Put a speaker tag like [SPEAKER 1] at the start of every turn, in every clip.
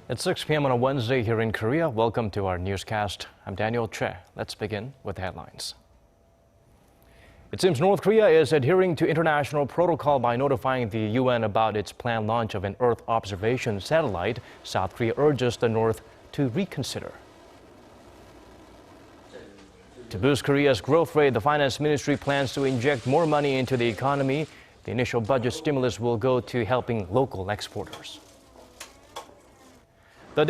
[SPEAKER 1] It's 6 p.m. on a Wednesday here in Korea. Welcome to our newscast. I'm Daniel Che. Let's begin with the headlines. It seems North Korea is adhering to international protocol by notifying the UN about its planned launch of an Earth observation satellite. South Korea urges the North to reconsider. To boost Korea's growth rate, the Finance Ministry plans to inject more money into the economy. The initial budget stimulus will go to helping local exporters. The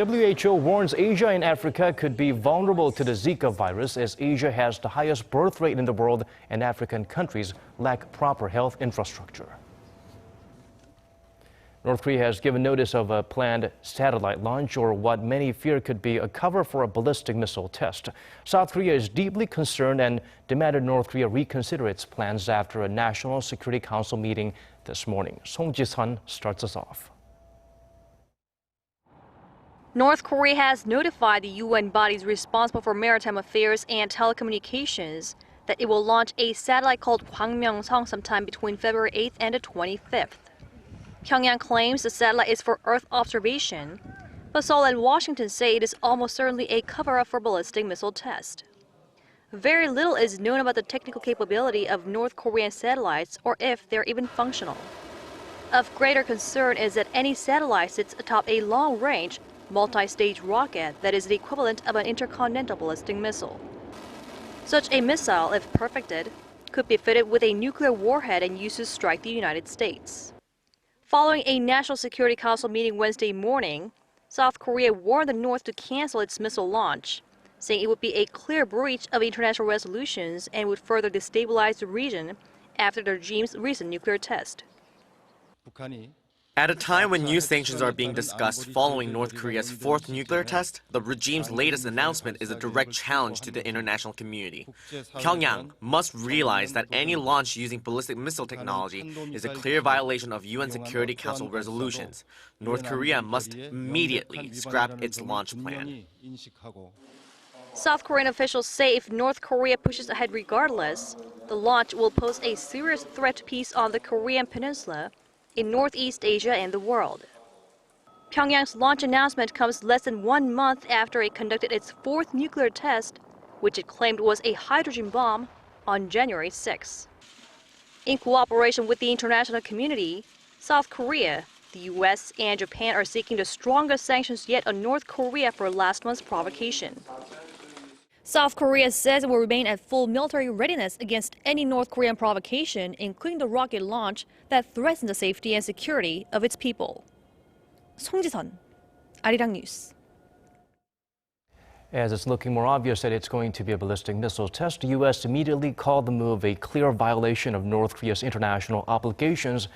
[SPEAKER 1] WHO warns Asia and Africa could be vulnerable to the Zika virus as Asia has the highest birth rate in the world and African countries lack proper health infrastructure. North Korea has given notice of a planned satellite launch, or what many fear could be a cover for a ballistic missile test. South Korea is deeply concerned and demanded North Korea reconsider its plans after a National Security Council meeting this morning. Song Ji-sun starts us off.
[SPEAKER 2] North Korea has notified the UN bodies responsible for maritime affairs and telecommunications that it will launch a satellite called Pyongchang sometime between February 8th and the 25th. Pyongyang claims the satellite is for Earth observation, but Seoul and Washington say it is almost certainly a cover-up for ballistic missile test. Very little is known about the technical capability of North Korean satellites or if they're even functional. Of greater concern is that any satellite sits atop a long-range, multi-stage rocket that is the equivalent of an intercontinental ballistic missile. Such a missile, if perfected, could be fitted with a nuclear warhead and used to strike the United States. Following a National Security Council meeting Wednesday morning, South Korea warned the North to cancel its missile launch, saying it would be a clear breach of international resolutions and would further destabilize the region after the regime's recent nuclear test.
[SPEAKER 3] At a time when new sanctions are being discussed following North Korea's fourth nuclear test, the regime's latest announcement is a direct challenge to the international community. Pyongyang must realize that any launch using ballistic missile technology is a clear violation of UN Security Council resolutions. North Korea must immediately scrap its launch plan.
[SPEAKER 2] South Korean officials say if North Korea pushes ahead regardless, the launch will pose a serious threat to peace on the Korean peninsula, in Northeast Asia and the world. Pyongyang's launch announcement comes less than 1 month after it conducted its fourth nuclear test, which it claimed was a hydrogen bomb, on January 6. In cooperation with the international community, South Korea, the US, and Japan are seeking the strongest sanctions yet on North Korea for last month's provocation. South Korea says it will remain at full military readiness against any North Korean provocation, including the rocket launch that threatens the safety and security of its people. Song Ji-sun, Arirang News.
[SPEAKER 1] As it's looking more obvious that it's going to be a ballistic missile test, the U.S. immediately called the move a clear violation of North Korea's international obligations,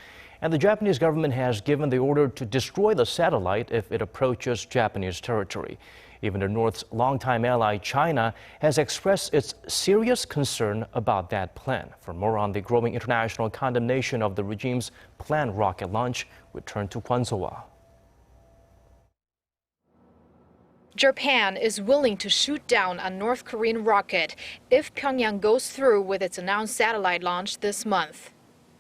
[SPEAKER 1] and the Japanese government has given the order to destroy the satellite if it approaches Japanese territory. Even the North's longtime ally, China, has expressed its serious concern about that plan. For more on the growing international condemnation of the regime's planned rocket launch, we turn to Kwon So-ah.
[SPEAKER 4] Japan is willing to shoot down a North Korean rocket if Pyongyang goes through with its announced satellite launch this month.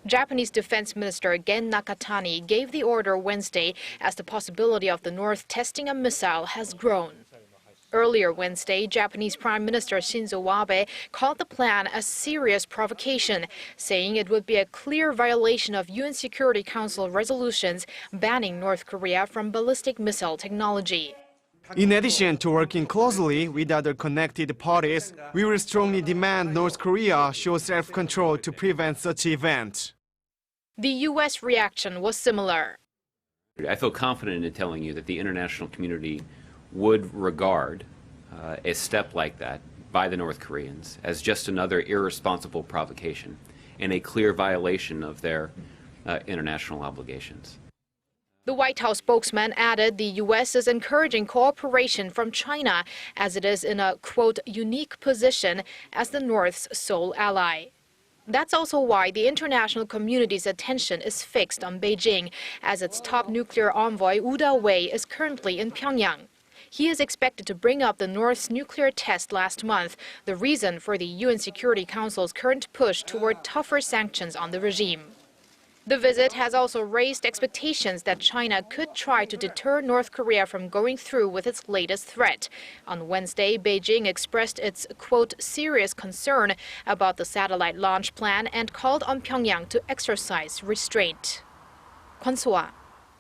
[SPEAKER 4] Japanese Defense Minister Gen Nakatani gave the order Wednesday as the possibility of the North testing a missile has grown. Earlier Wednesday, Japanese Prime Minister Shinzo Abe called the plan a serious provocation, saying it would be a clear violation of UN Security Council resolutions banning North Korea from ballistic missile technology.
[SPEAKER 5] In addition to working closely with other connected parties, we will strongly demand North Korea show self-control to prevent such events.
[SPEAKER 4] The U.S. reaction was similar.
[SPEAKER 6] I feel confident in telling you that the international community would regard a step like that by the North Koreans as just another irresponsible provocation and a clear violation of their international obligations.
[SPEAKER 4] The White House spokesman added the U.S. is encouraging cooperation from China as it is in a, quote, unique position as the North's sole ally. That's also why the international community's attention is fixed on Beijing, as its top nuclear envoy, Woo Da-wei, is currently in Pyongyang. He is expected to bring up the North's nuclear test last month, the reason for the UN Security Council's current push toward tougher sanctions on the regime. The visit has also raised expectations that China could try to deter North Korea from going through with its latest threat. On Wednesday, Beijing expressed its, quote, serious concern about the satellite launch plan and called on Pyongyang to exercise restraint. Kwon So-ah,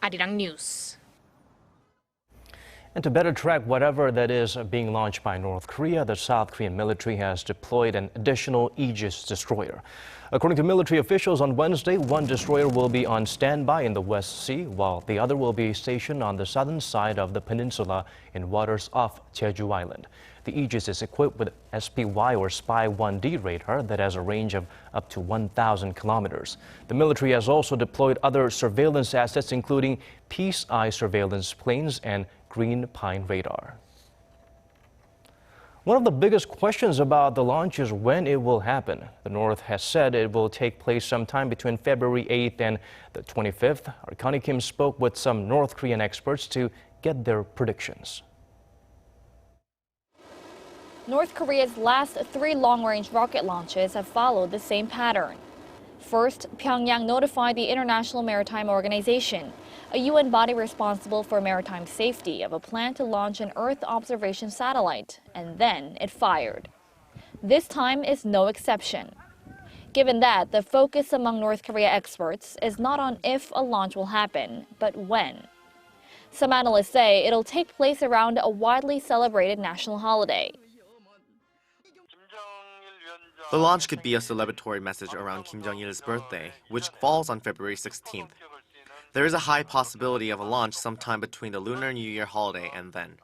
[SPEAKER 4] Arirang News.
[SPEAKER 1] And to better track whatever that is being launched by North Korea, the South Korean military has deployed an additional Aegis destroyer. According to military officials on Wednesday, one destroyer will be on standby in the West Sea, while the other will be stationed on the southern side of the peninsula in waters off Jeju Island. The Aegis is equipped with SPY or Spy-1D radar that has a range of up to 1,000 kilometers. The military has also deployed other surveillance assets, including Peace Eye surveillance planes and Green Pine radar. One of the biggest questions about the launch is when it will happen. The North has said it will take place sometime between February 8th and the 25th. Our Connie Kim spoke with some North Korean experts to get their predictions.
[SPEAKER 7] North Korea's last 3 long-range rocket launches have followed the same pattern. First, Pyongyang notified the International Maritime Organization, a UN body responsible for maritime safety, of a plan to launch an Earth observation satellite, and then it fired. This time is no exception. Given that, the focus among North Korea experts is not on if a launch will happen, but when. Some analysts say it'll take place around a widely celebrated national holiday.
[SPEAKER 3] The launch could be a celebratory message around Kim Jong-il's birthday, which falls on February 16th. There is a high possibility of a launch sometime between the Lunar New Year holiday and then.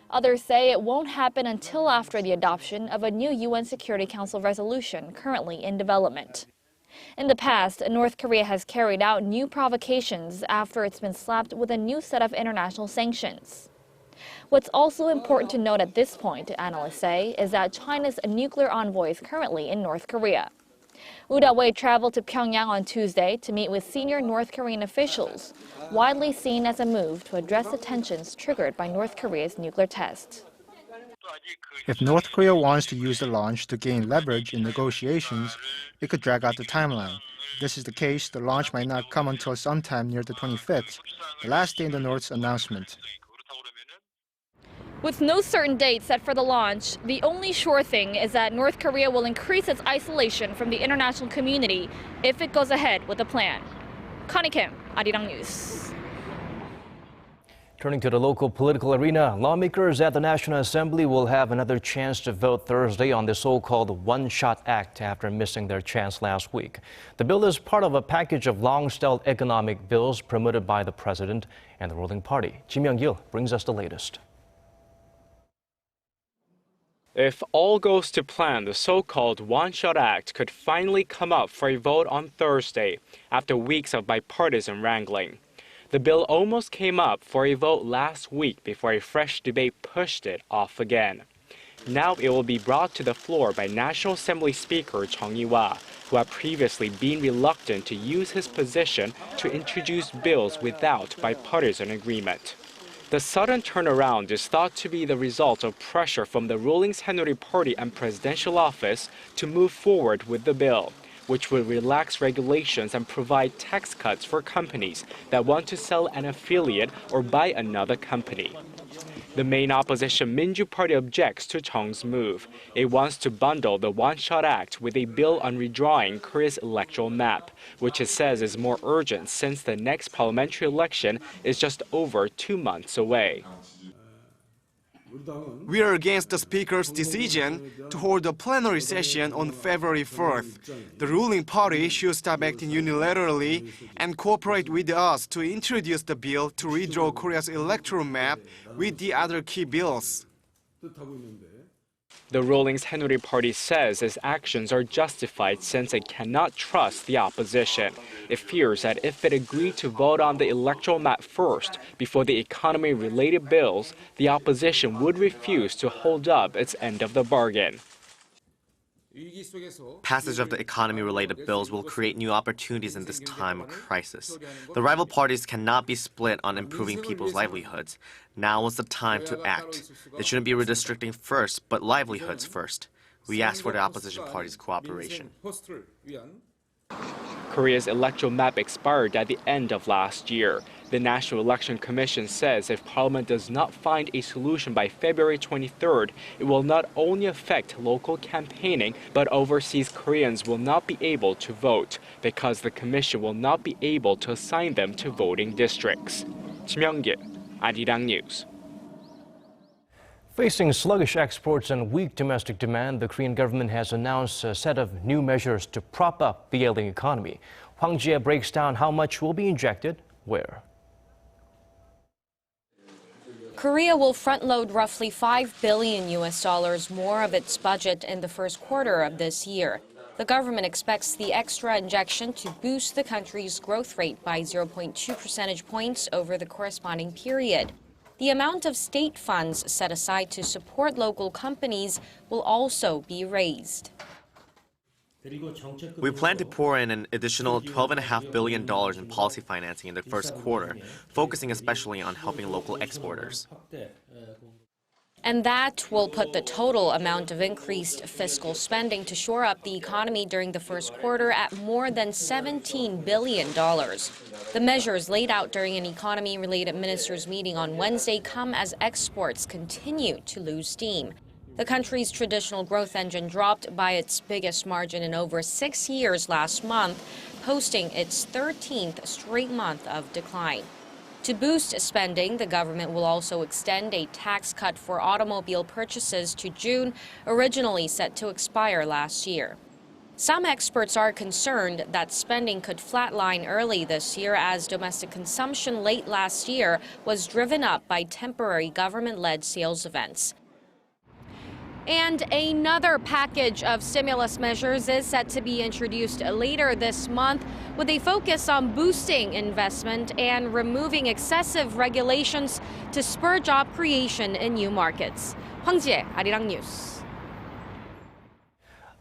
[SPEAKER 7] Others say it won't happen until after the adoption of a new UN Security Council resolution currently in development. In the past, North Korea has carried out new provocations after it's been slapped with a new set of international sanctions. What's also important to note at this point, analysts say, is that China's nuclear envoy is currently in North Korea. Woo Da-wei traveled to Pyongyang on Tuesday to meet with senior North Korean officials, widely seen as a move to address the tensions triggered by North Korea's nuclear test.
[SPEAKER 8] If North Korea wants to use the launch to gain leverage in negotiations, it could drag out the timeline. If this is the case, the launch might not come until sometime near the 25th, the last day in the North's announcement.
[SPEAKER 7] With no certain date set for the launch, the only sure thing is that North Korea will increase its isolation from the international community if it goes ahead with the plan. Connie Kim, Arirang News.
[SPEAKER 1] Turning to the local political arena, lawmakers at the National Assembly will have another chance to vote Thursday on the so-called One-Shot Act after missing their chance last week. The bill is part of a package of long-stalled economic bills promoted by the president and the ruling party. Kim Young-gil brings us the latest.
[SPEAKER 9] If all goes to plan, the so-called One-Shot Act could finally come up for a vote on Thursday after weeks of bipartisan wrangling. The bill almost came up for a vote last week before a fresh debate pushed it off again. Now it will be brought to the floor by National Assembly Speaker Chung Yi-hwa, who had previously been reluctant to use his position to introduce bills without bipartisan agreement. The sudden turnaround is thought to be the result of pressure from the ruling Saenuri Party and presidential office to move forward with the bill, which would relax regulations and provide tax cuts for companies that want to sell an affiliate or buy another company. The main opposition Minju Party objects to Chung's move. It wants to bundle the One-Shot Act with a bill on redrawing Korea's electoral map, which it says is more urgent since the next parliamentary election is just over 2 months away.
[SPEAKER 5] We are against the Speaker's decision to hold a plenary session on February 4th. The ruling party should stop acting unilaterally and cooperate with us to introduce the bill to redraw Korea's electoral map with the other key bills.
[SPEAKER 9] The ruling Saenuri Party says its actions are justified since it cannot trust the opposition. It fears that if it agreed to vote on the electoral map first before the economy-related bills, the opposition would refuse to hold up its end of the bargain.
[SPEAKER 3] Passage of the economy-related bills will create new opportunities in this time of crisis. The rival parties cannot be split on improving people's livelihoods. Now is the time to act. It shouldn't be redistricting first, but livelihoods first. We ask for the opposition party's cooperation.
[SPEAKER 9] Korea's electoral map expired at the end of last year. The National Election Commission says if Parliament does not find a solution by February 23rd, it will not only affect local campaigning, but overseas Koreans will not be able to vote because the Commission will not be able to assign them to voting districts. Kim Young-gil, Arirang News.
[SPEAKER 1] Facing sluggish exports and weak domestic demand, the Korean government has announced a set of new measures to prop up the ailing economy. Hwang Jie breaks down how much will be injected where.
[SPEAKER 10] Korea will front-load roughly $5 billion more of its budget in the first quarter of this year. The government expects the extra injection to boost the country's growth rate by 0.2 percentage points over the corresponding period. The amount of state funds set aside to support local companies will also be raised.
[SPEAKER 3] We plan to pour in an additional $12.5 billion in policy financing in the first quarter, focusing especially on helping local exporters.
[SPEAKER 10] And that will put the total amount of increased fiscal spending to shore up the economy during the first quarter at more than $17 billion. The measures laid out during an economy-related ministers' meeting on Wednesday come as exports continue to lose steam. The country's traditional growth engine dropped by its biggest margin in over 6 years last month, posting its 13th straight month of decline. To boost spending, the government will also extend a tax cut for automobile purchases to June, originally set to expire last year. Some experts are concerned that spending could flatline early this year as domestic consumption late last year was driven up by temporary government-led sales events. And another package of stimulus measures is set to be introduced later this month with a focus on boosting investment and removing excessive regulations to spur job creation in new markets. Hwang Jie, Arirang News.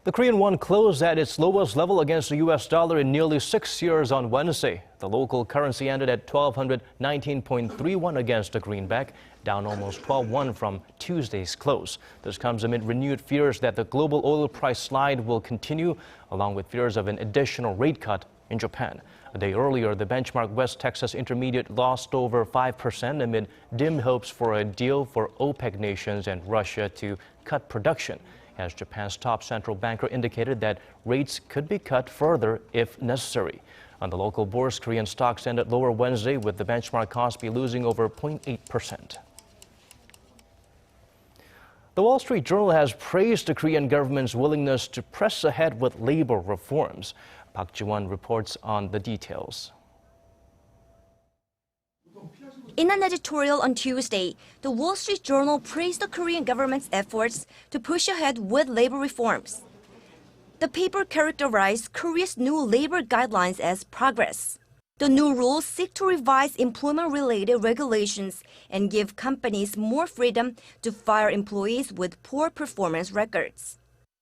[SPEAKER 1] The Korean won closed at its lowest level against the U.S. dollar in nearly 6 years on Wednesday. The local currency ended at 1,219.31 against the greenback, down almost 12 from Tuesday's close. This comes amid renewed fears that the global oil price slide will continue, along with fears of an additional rate cut in Japan. A day earlier, the benchmark West Texas Intermediate lost over 5% amid dim hopes for a deal for OPEC nations and Russia to cut production, as Japan's top central banker indicated that rates could be cut further if necessary. On the local bourse, Korean stocks ended lower Wednesday, with the benchmark Kospi losing over 0.8%. The Wall Street Journal has praised the Korean government's willingness to press ahead with labor reforms. Park Ji-won reports on the details.
[SPEAKER 11] In an editorial on Tuesday, the Wall Street Journal praised the Korean government's efforts to push ahead with labor reforms. The paper characterized Korea's new labor guidelines as progress. The new rules seek to revise employment-related regulations and give companies more freedom to fire employees with poor performance records.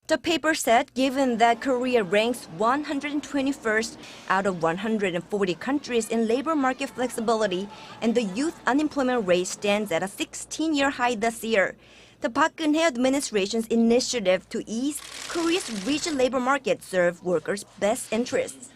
[SPEAKER 11] The paper said given that Korea ranks 121st out of 140 countries in labor market flexibility and the youth unemployment rate stands at a 16-year high this year, the Park Geun-hye administration's initiative to ease Korea's rigid labor market serve workers' best interests.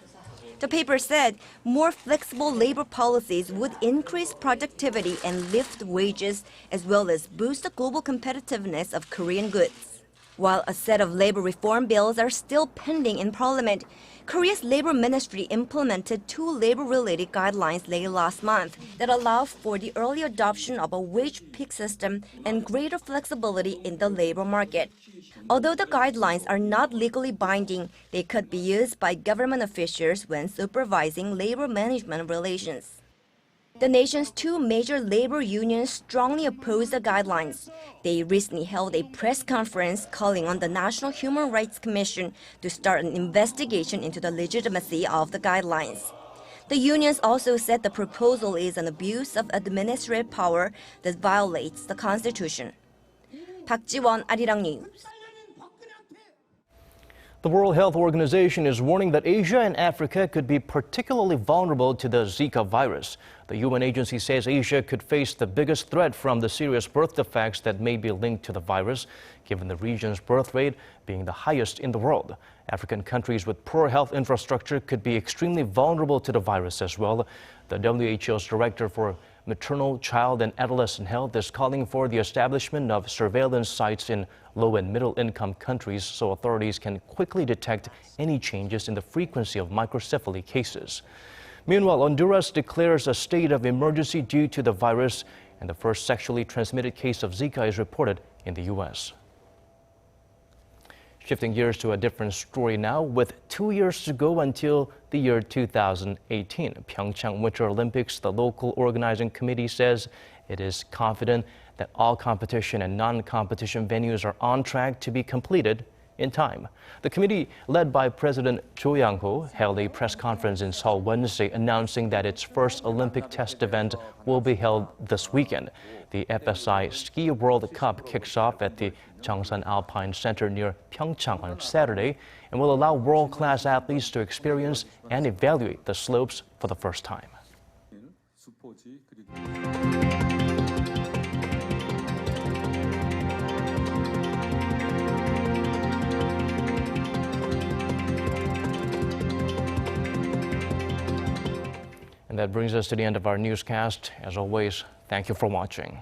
[SPEAKER 11] The paper said more flexible labor policies would increase productivity and lift wages, as well as boost the global competitiveness of Korean goods. While a set of labor reform bills are still pending in Parliament, Korea's Labor Ministry implemented 2 labor-related guidelines late last month that allow for the early adoption of a wage peak system and greater flexibility in the labor market. Although the guidelines are not legally binding, they could be used by government officials when supervising labor management relations. The nation's 2 major labor unions strongly oppose the guidelines. They recently held a press conference calling on the National Human Rights Commission to start an investigation into the legitimacy of the guidelines. The unions also said the proposal is an abuse of administrative power that violates the Constitution. Park Ji-won, Arirang News.
[SPEAKER 1] The World Health Organization is warning that Asia and Africa could be particularly vulnerable to the Zika virus. The UN agency says Asia could face the biggest threat from the serious birth defects that may be linked to the virus. given the region's birth rate being the highest in the world. African countries with poor health infrastructure could be extremely vulnerable to the virus as well. The WHO's Director for Maternal, Child and Adolescent Health is calling for the establishment of surveillance sites in low and middle-income countries so authorities can quickly detect any changes in the frequency of microcephaly cases. Meanwhile, Honduras declares a state of emergency due to the virus, and the first sexually transmitted case of Zika is reported in the U.S. Shifting gears to a different story now, with 2 years to go until the year 2018, PyeongChang Winter Olympics, the local organizing committee says it is confident that all competition and non-competition venues are on track to be completed in time. The committee, led by President Cho Yang-ho, held a press conference in Seoul Wednesday announcing that its first Olympic test event will be held this weekend. The FSI Ski World Cup kicks off at the Cheongsan Alpine Center near Pyeongchang on Saturday and will allow world-class athletes to experience and evaluate the slopes for the first time. And that brings us to the end of our newscast. As always, thank you for watching.